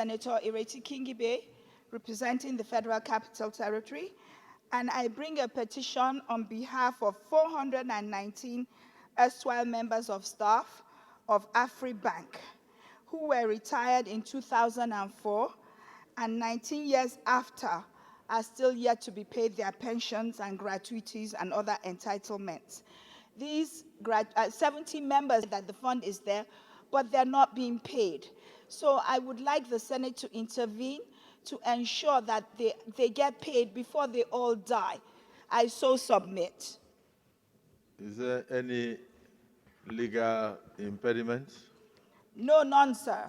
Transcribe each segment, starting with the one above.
Senator Ireti Kingibe, representing the Federal Capital Territory, and I bring a petition on behalf of 419 erstwhile members of staff of AfriBank who were retired in 2004 and 19 years after are still yet to be paid their pensions and gratuities and other entitlements. These 70 members that the fund is there, but they're not being paid. So I would like the Senate to intervene to ensure that they get paid before they all die. I so submit. Is there any legal impediment? No, none, sir.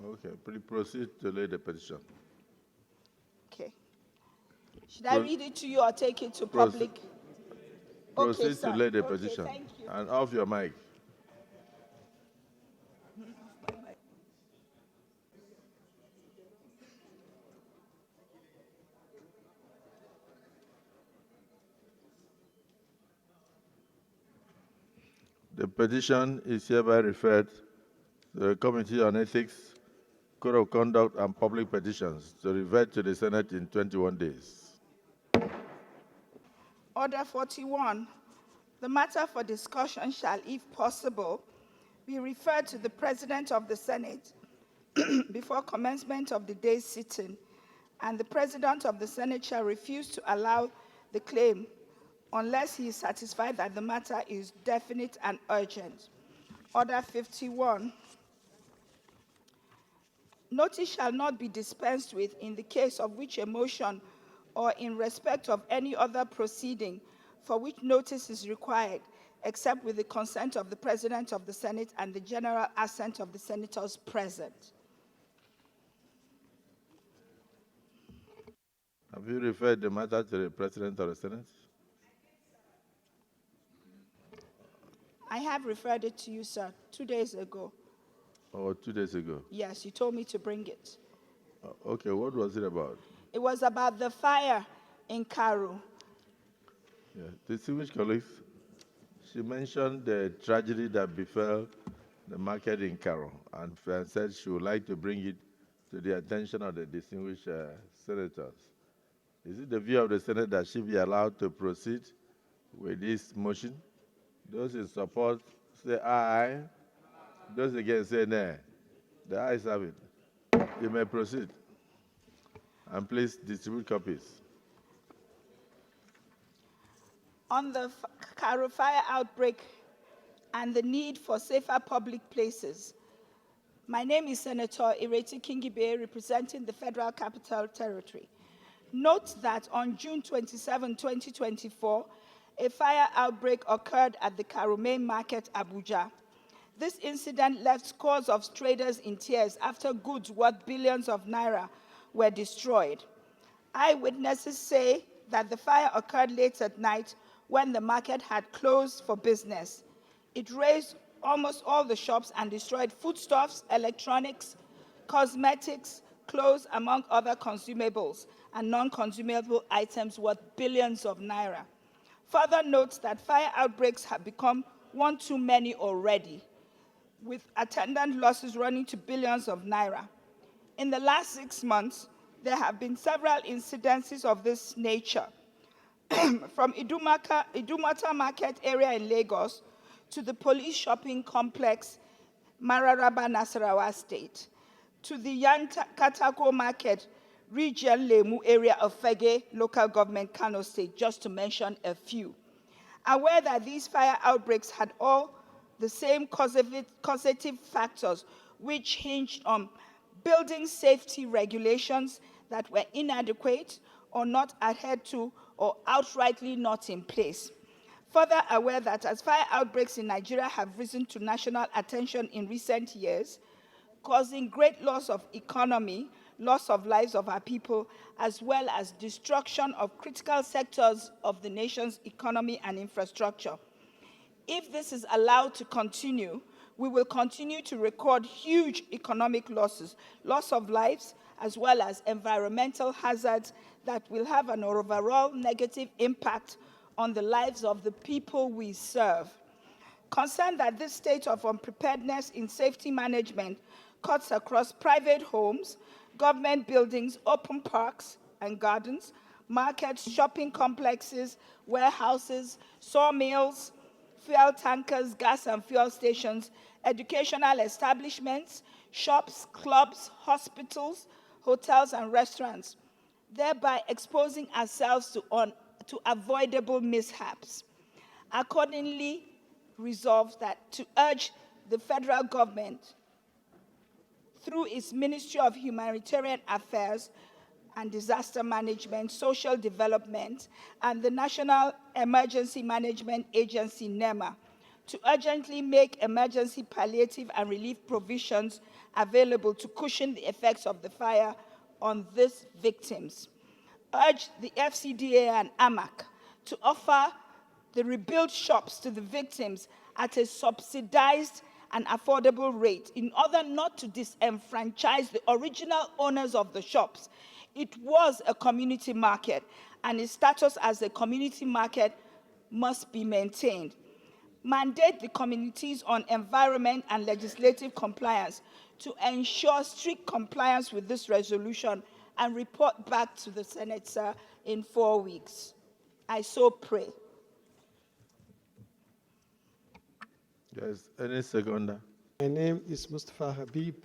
Okay, please proceed to lay the petition. Okay. Should I read it to you or take it to public? Proceed Okay, to lay the petition. Thank you. And off your mic. The petition is hereby referred to the Committee on Ethics, Code of Conduct, and Public Petitions to revert to the Senate in 21 days. Order 41. The matter for discussion shall, if possible, be referred to the President of the Senate before commencement of the day's sitting, and the President of the Senate shall refuse to allow the claim unless he is satisfied that the matter is definite and urgent. Order 51. Notice shall not be dispensed with in the case of which a motion or in respect of any other proceeding for which notice is required, except with the consent of the President of the Senate and the general assent of the senators present. Have you referred the matter to the President of the Senate? I have referred it to you, sir, 2 days ago. Oh, 2 days ago? Yes, you told me to bring it. Okay, what was it about? It was about the fire in Karu. Yeah. Distinguished colleagues, she mentioned the tragedy that befell the market in Karu and said she would like to bring it to the attention of the distinguished senators. Is it the view of the Senate that she be allowed to proceed with this motion? Those in support say aye. Those against say nay. The ayes have it. You may proceed. And please distribute copies. On the Karu fire outbreak and the need for safer public places, my name is Senator Ireti Kingibe, representing the Federal Capital Territory. Note that on June 27, 2024, a fire outbreak occurred at the Karu main market, Abuja. This incident left scores of traders in tears after goods worth billions of naira were destroyed. Eyewitnesses say that the fire occurred late at night when the market had closed for business. It razed almost all the shops and destroyed foodstuffs, electronics, cosmetics, clothes, among other consumables and non-consumable items worth billions of naira. Further notes that fire outbreaks have become one too many already, with attendant losses running to billions of naira. In the last 6 months, there have been several incidences of this nature, from Idumota Market area in Lagos to the police shopping complex, Mararaba, Nasarawa State, to the Yankatako Market, region Lemu area of Fege, local government, Kano State, just to mention a few. Aware that these fire outbreaks had all the same causative factors which hinged on building safety regulations that were inadequate or not adhered to or outrightly not in place. Further aware that as fire outbreaks in Nigeria have risen to national attention in recent years, causing great loss of economy, loss of lives of our people, as well as destruction of critical sectors of the nation's economy and infrastructure. If this is allowed to continue, we will continue to record huge economic losses, loss of lives, as well as environmental hazards that will have an overall negative impact on the lives of the people we serve. Concerned that this state of unpreparedness in safety management cuts across private homes, government buildings, open parks and gardens, markets, shopping complexes, warehouses, sawmills, fuel tankers, gas and fuel stations, educational establishments, shops, clubs, hospitals, hotels, and restaurants, thereby exposing ourselves to avoidable mishaps. Accordingly, resolves that to urge the federal government through its Ministry of Humanitarian Affairs and Disaster Management, Social Development, and the National Emergency Management Agency, NEMA, to urgently make emergency palliative and relief provisions available to cushion the effects of the fire on these victims. Urge the FCDA and AMAC to offer the rebuilt shops to the victims at a subsidized and affordable rate in order not to disenfranchise the original owners of the shops. It was a community market, and its status as a community market must be maintained. Mandate the communities on environment and legislative compliance to ensure strict compliance with this resolution and report back to the Senate, sir, in 4 weeks. I so pray. Yes, any seconder? My name is Mustafa Habib.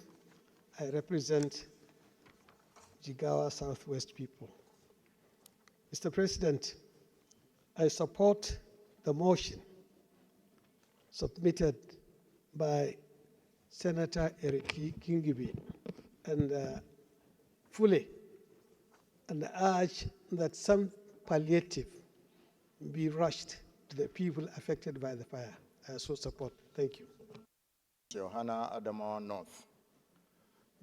I represent Jigawa Southwest people. Mr. President, I support the motion submitted by Senator Ireti Kingibe and fully, and urge that some palliative be rushed to the people affected by the fire. I so support. Thank you. Johanna Adamo North.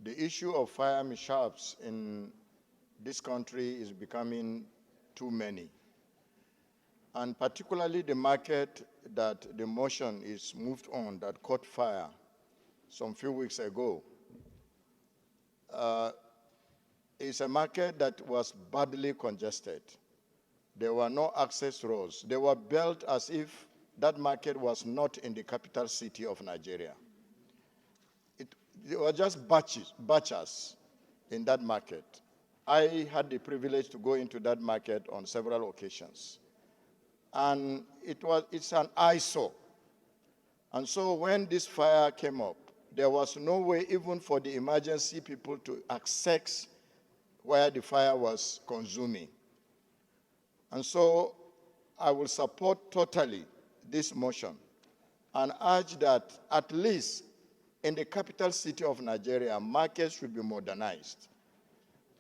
The issue of fire mishaps in this country is becoming too many. And particularly the market that the motion is moved on that caught fire some few weeks ago is a market that was badly congested. There were no access roads. They were built as if that market was not in the capital city of Nigeria. There were just batches in that market. I had the privilege to go into that market on several occasions. And it's an eyesore. And so when this fire came up, there was no way even for the emergency people to access where the fire was consuming. And so I will support totally this motion and urge that at least in the capital city of Nigeria, markets should be modernized.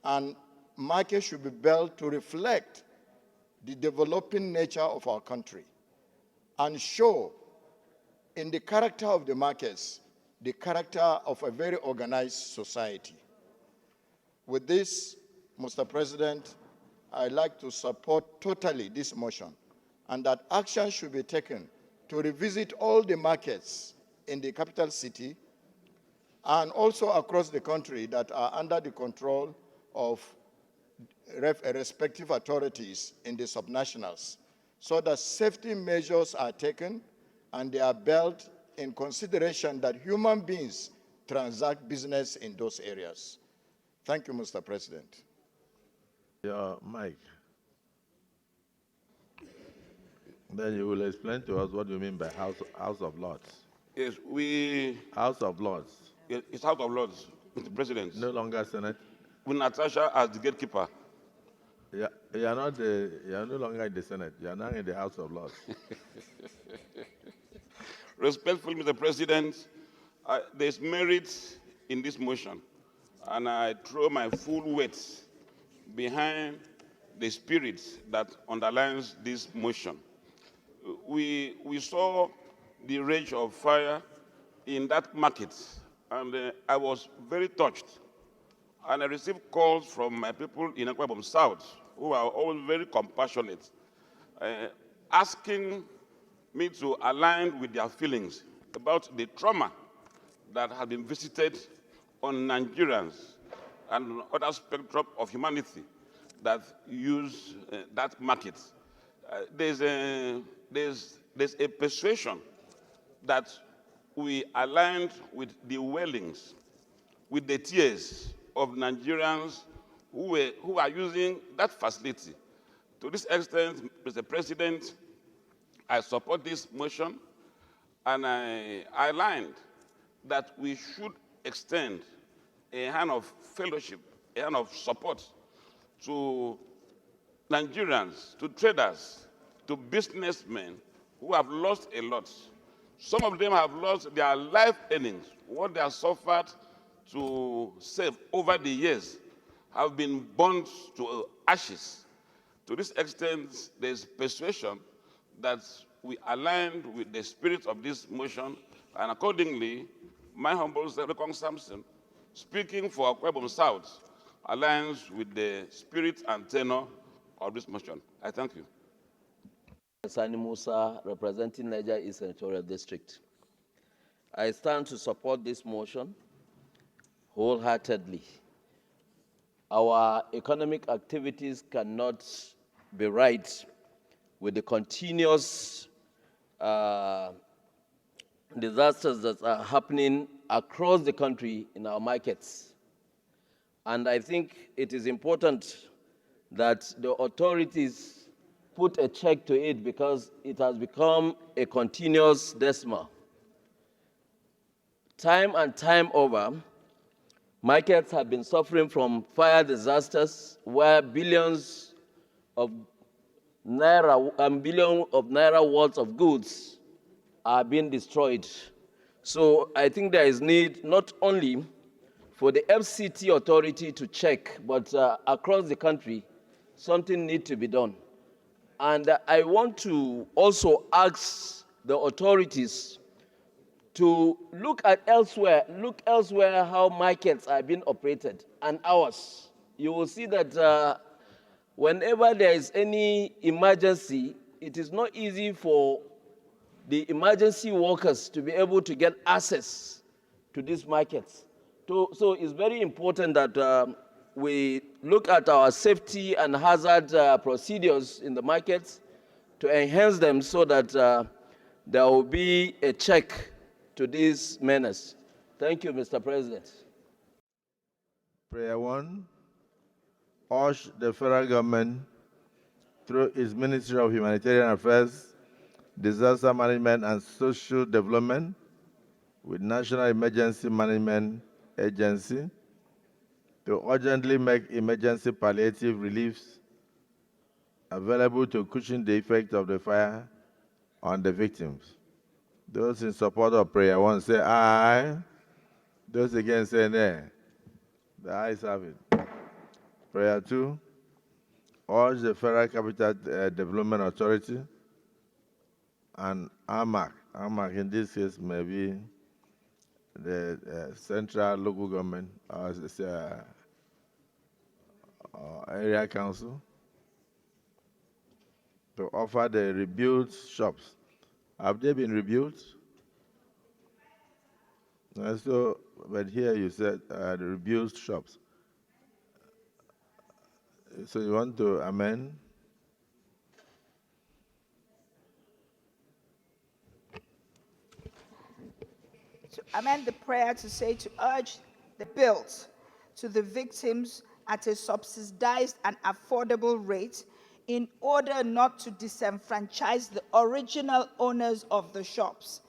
And markets should be built to reflect the developing nature of our country and show in the character of the markets, the character of a very organized society. With this, Mr. President, I'd like to support totally this motion and that action should be taken to revisit all the markets in the capital city and also across the country that are under the control of respective authorities in the subnationals, so that safety measures are taken and they are built in consideration that human beings transact business in those areas. Thank you, Mr. President. Your mic. Then you will explain to us what you mean by House of Lords. Yes, House of Lords. It's House of Lords, Mr. President. No longer Senate. With Natasha as the gatekeeper. Yeah, you are no longer in the Senate. You are now in the House of Lords. Respectfully, Mr. President, there's merit in this motion, and I throw my full weight behind the spirit that underlines this motion. We saw the rage of fire in that market, and I was very touched. And I received calls from my people in Akpabio South, who are all very compassionate, asking me to align with their feelings about the trauma that has been visited on Nigerians and other spectrum of humanity that use that market. There's a persuasion that we aligned with the wailings, with the tears of Nigerians who are using that facility. To this extent, Mr. President, I support this motion, and I learned that we should extend a hand of fellowship, a hand of support to Nigerians, to traders, to businessmen who have lost a lot. Some of them have lost their life earnings, what they have suffered to save over the years have been burnt to ashes. To this extent, there's persuasion that we aligned with the spirit of this motion, and accordingly, my humble self, Samson, speaking for Akpabio South, aligns with the spirit and tenor of this motion. I thank you. Sani Musa, representing Niger East Senatorial District. I stand to support this motion wholeheartedly. Our economic activities cannot be right with the continuous disasters that are happening across the country in our markets. And I think it is important that the authorities put a check to it because it has become a continuous decimal. Time and time over, markets have been suffering from fire disasters where billions of naira worth of goods are being destroyed. So I think there is need not only for the FCT authority to check, but across the country, something needs to be done. And I want to also ask the authorities to look elsewhere how markets are being operated and ours. You will see that whenever there is any emergency, it is not easy for the emergency workers to be able to get access to these markets. So it's very important that we look at our safety and hazard procedures in the markets to enhance them so that there will be a check to these menace. Thank you, Mr. President. Prayer 1, urge the federal government through its Ministry of Humanitarian Affairs, Disaster Management and Social Development with National Emergency Management Agency to urgently make emergency palliative reliefs available to cushion the effect of the fire on the victims. Those in support of prayer 1 say aye. Those against say nay. The ayes have it. Prayer 2, urge the Federal Capital Development Authority and AMAC in this case may be the central local government or area council to offer the rebuilt shops. Have they been rebuilt? So, but here you said the rebuilt shops. So you want to amend? To amend the prayer to say to urge the bills to the victims at a subsidized and affordable rate in order not to disenfranchise the original owners of the shops.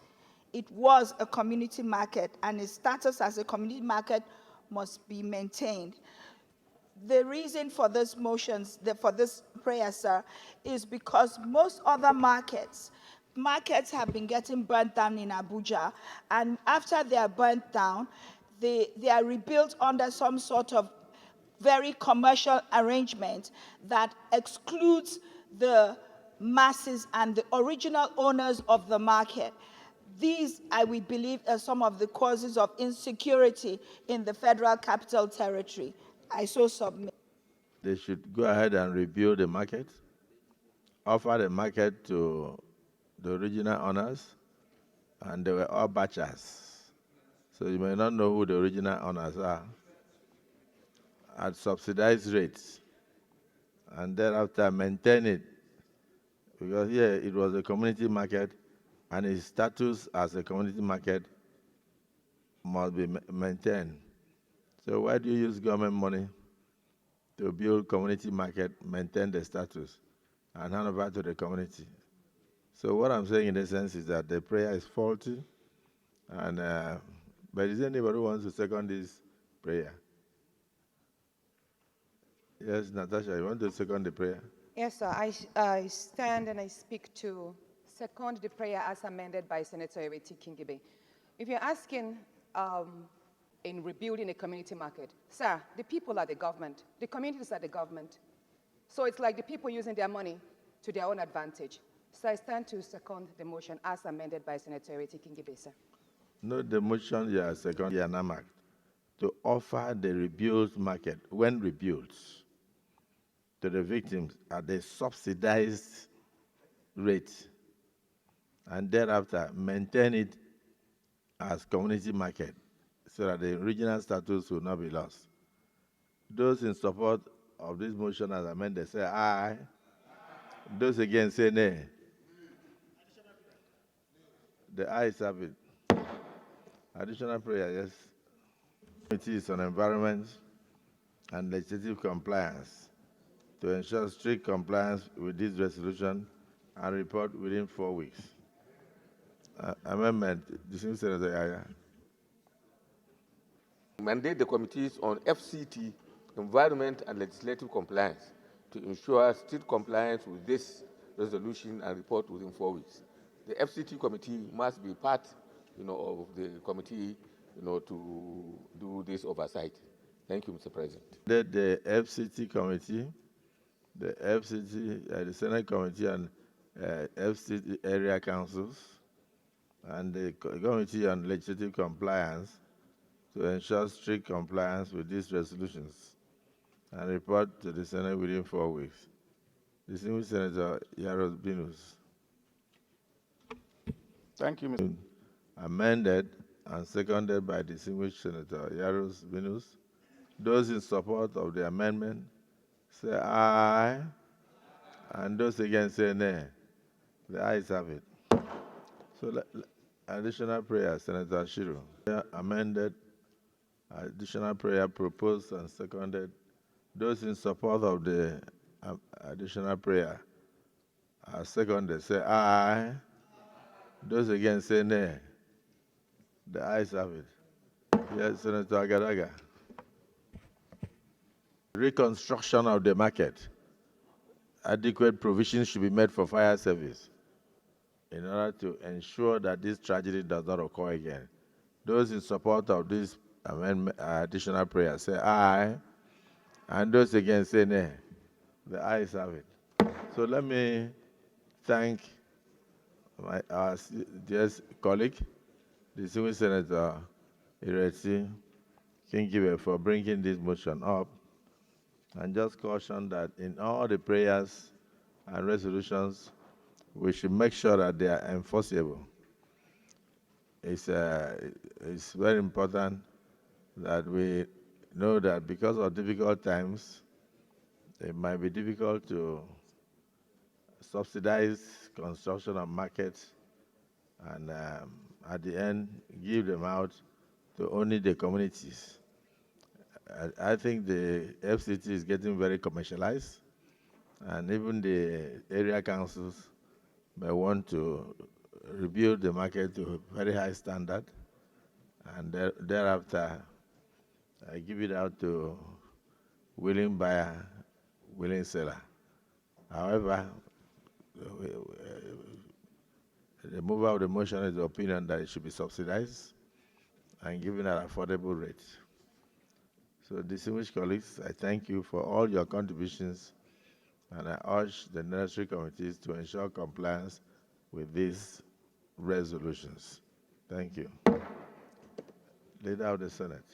It was a community market, and its status as a community market must be maintained. The reason for this for this prayer, sir, is because most other markets have been getting burnt down in Abuja, and after they are burnt down, they are rebuilt under some sort of very commercial arrangement that excludes the masses and the original owners of the market. These, I would believe, are some of the causes of insecurity in the Federal Capital Territory. I so submit. They should go ahead and rebuild the market, offer the market to the original owners, and they were all butchers. So you may not know who the original owners are, at subsidized rates, and thereafter maintain it, because here it was a community market, and its status as a community market must be maintained. So why do you use government money to build community market, maintain the status, and hand over to the community? So what I'm saying in essence is that the prayer is faulty, and but is there anybody who wants to second this prayer? Yes, Natasha, you want to second the prayer? Yes, sir. I stand and I speak to second the prayer as amended by Senator Ireti Kingibe. If you're asking in rebuilding a community market, sir, the people are the government. The communities are the government. So it's like the people using their money to their own advantage. So I stand to second the motion as amended by Senator Ireti Kingibe, sir. No, the motion you are second, Yanamak, to offer the rebuilt market, when rebuilt, to the victims at the subsidized rate, and thereafter maintain it as community market so that the regional status will not be lost. Those in support of this motion as amended say aye. Those against say nay. The ayes have it. Additional prayer, yes. Committee is on environment and legislative compliance to ensure strict compliance with this resolution and report within 4 weeks. Amendment, distinguished Senator Yaya. Mandate the committees on FCT, environment and legislative compliance to ensure strict compliance with this resolution and report within 4 weeks. The FCT committee must be part, of the committee, to do this oversight. Thank you, Mr. President. The FCT committee, the Senate committee and FCT area councils, and the committee on legislative compliance to ensure strict compliance with these resolutions and report to the Senate within 4 weeks. Distinguished Senator Yaros Binus. Thank you, Mr. Amended and seconded by distinguished Senator Yaros Binus. Those in support of the amendment say aye, and those against say nay. The ayes have it. So additional prayer, Senator Shiro. Amended, additional prayer proposed and seconded. Those in support of the additional prayer are seconded. Say aye. Those against say nay. The ayes have it. Yes, Senator Agadaga. Reconstruction of the market. Adequate provisions should be made for fire service in order to ensure that this tragedy does not occur again. Those in support of this amendment, additional prayer say aye, and those against say nay. The ayes have it. So let me thank our dear colleague, the distinguished Senator Ireti Kingibe, for bringing this motion up, and just caution that in all the prayers and resolutions, we should make sure that they are enforceable. It's very important that we know that because of difficult times, it might be difficult to subsidize construction of markets and at the end give them out to only the communities. I think the FCT is getting very commercialized, and even the area councils may want to rebuild the market to a very high standard, and thereafter give it out to willing buyer, willing seller. However, the mover of the motion is the opinion that it should be subsidized and given at affordable rates. So, distinguished colleagues, I thank you for all your contributions, and I urge the necessary committees to ensure compliance with these resolutions. Thank you. Leader of the Senate.